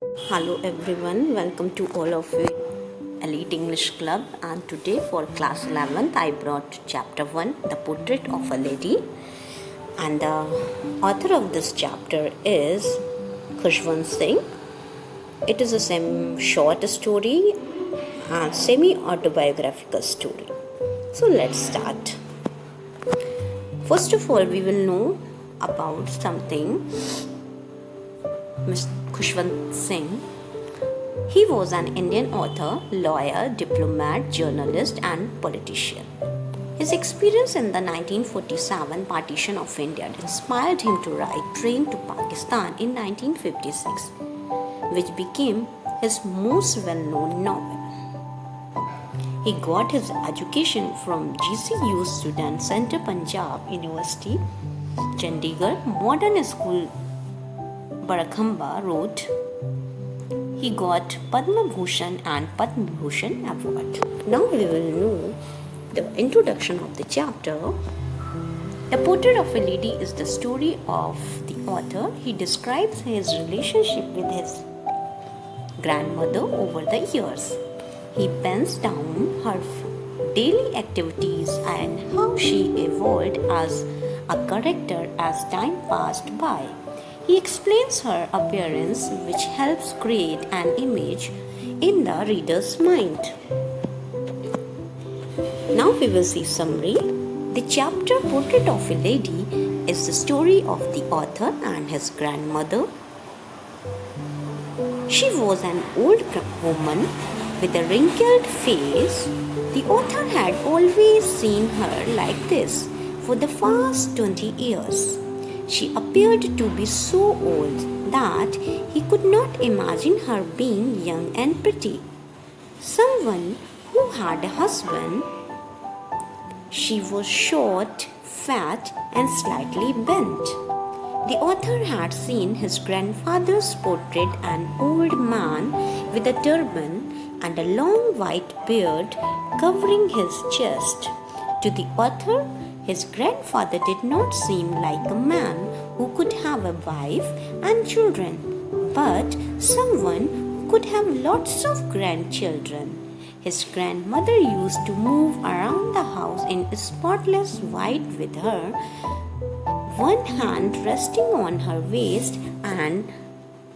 Hello everyone, welcome to all of you Elite English Club, and today for class 11th I brought chapter 1, The Portrait of a Lady, and the author of this chapter is Khushwant Singh. It is a short story and semi-autobiographical story. So let's start. First of all, we will know about something. Mr. Khushwant Singh. He was an Indian author, lawyer, diplomat, journalist, and politician. His experience in the 1947 partition of India inspired him to write Train to Pakistan in 1956, which became his most well-known novel. He got his education from GCU Student Centre Punjab University, Chandigarh Modern School, Barakhamba Road. He got Padma Bhushan and Padma Bhushan award. Now we will know the introduction of the chapter. The Portrait of a Lady is the story of the author. He describes his relationship with his grandmother over the years. He pens down her daily activities and how she evolved as a character as time passed by. He explains her appearance, which helps create an image in the reader's mind. Now we will see summary. The chapter Portrait of a Lady is the story of the author and his grandmother. She was an old woman with a wrinkled face. The author had always seen her like this for the past 20 years. She appeared to be so old that he could not imagine her being young and pretty. Someone who had a husband. She was short, fat, and slightly bent. The author had seen his grandfather's portrait, an old man with a turban and a long white beard covering his chest. To the author, his grandfather did not seem like a man who could have a wife and children, but someone who could have lots of grandchildren. His grandmother used to move around the house in spotless white with her one hand resting on her waist and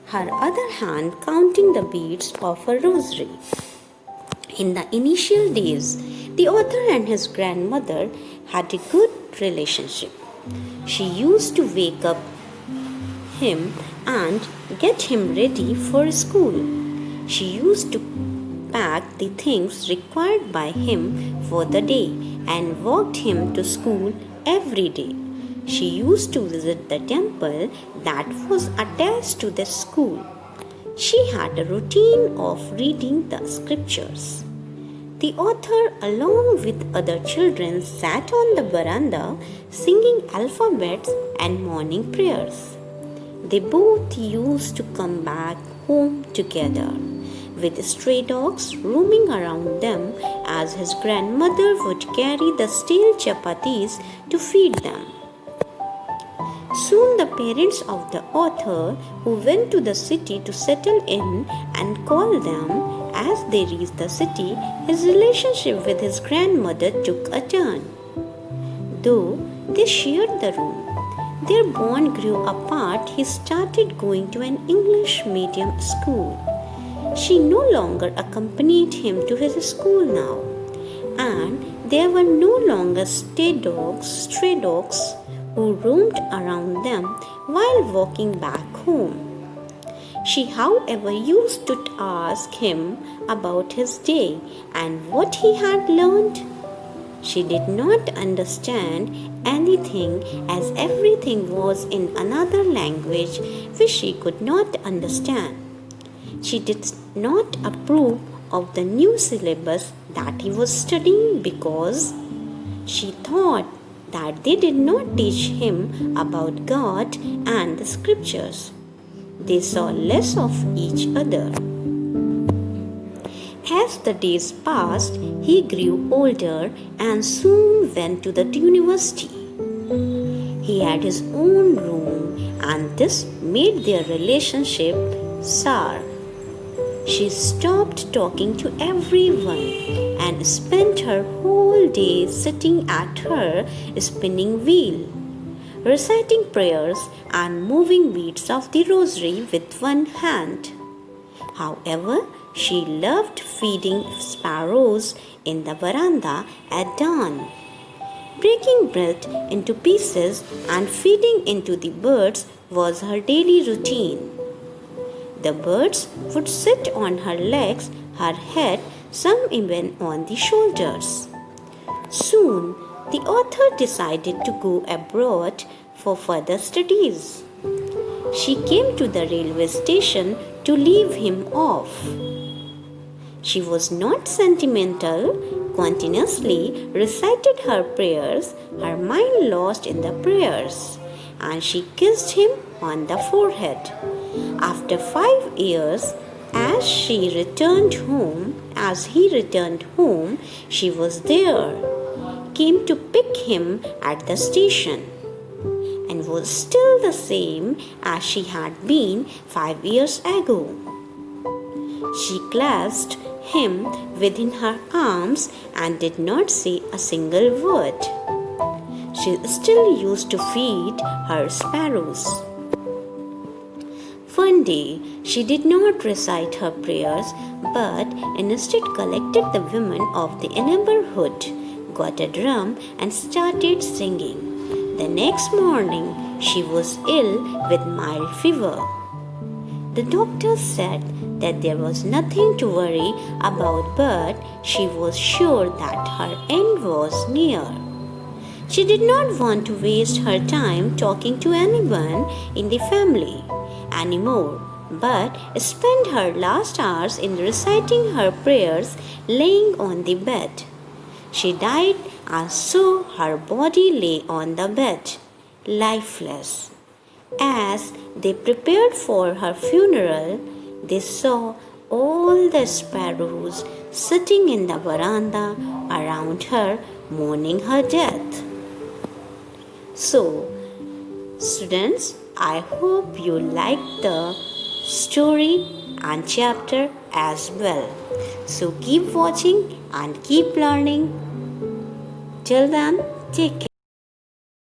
her other hand counting the beads of a rosary. In the initial days, the author and his grandmother had a good relationship. She used to wake up him and get him ready for school. She used to pack the things required by him for the day and walked him to school every day. She used to visit the temple that was attached to the school. She had a routine of reading the scriptures. The author, along with other children, sat on the veranda singing alphabets and morning prayers. They both used to come back home together, with stray dogs roaming around them as his grandmother would carry the stale chapatis to feed them. Soon the parents of the author, who went to the city to settle in and call them, as they reached the city, his relationship with his grandmother took a turn. Though they shared the room, their bond grew apart. He started going to an English medium school. She no longer accompanied him to his school now, and there were no longer stray dogs who roamed around them while walking back home. She, however, used to ask him about his day and what he had learned. She did not understand anything, as everything was in another language which she could not understand. She did not approve of the new syllabus that he was studying because she thought that they did not teach him about God and the scriptures. They saw less of each other. As the days passed, he grew older and soon went to the university. He had his own room, and this made their relationship sour she stopped talking to everyone and spent her whole day sitting at her spinning wheel, reciting prayers and moving beads of the rosary with one hand. However, she loved feeding sparrows in the veranda at dawn. Breaking bread into pieces and feeding into the birds was her daily routine. The birds would sit on her legs, her head, some even on the shoulders. Soon, the author decided to go abroad for further studies. She came to the railway station to leave him off. She was not sentimental, continuously recited her prayers, her mind lost in the prayers, and she kissed him on the forehead. After 5 years, as he returned home, she was there, came to pick him at the station, and was still the same as she had been 5 years ago. She clasped him within her arms and did not say a single word. She still used to feed her sparrows. One day, she did not recite her prayers, but instead collected the women of the neighborhood, got a drum, and started singing. The next morning, she was ill with mild fever. The doctor said that there was nothing to worry about, but she was sure that her end was near. She did not want to waste her time talking to anyone in the family anymore, but spent her last hours in reciting her prayers laying on the bed. She died, and so her body lay on the bed, lifeless. As they prepared for her funeral, they saw all the sparrows sitting in the veranda around her, mourning her death. So, students, I hope you liked the story and chapter as well. So keep watching and keep learning. Till then, take care.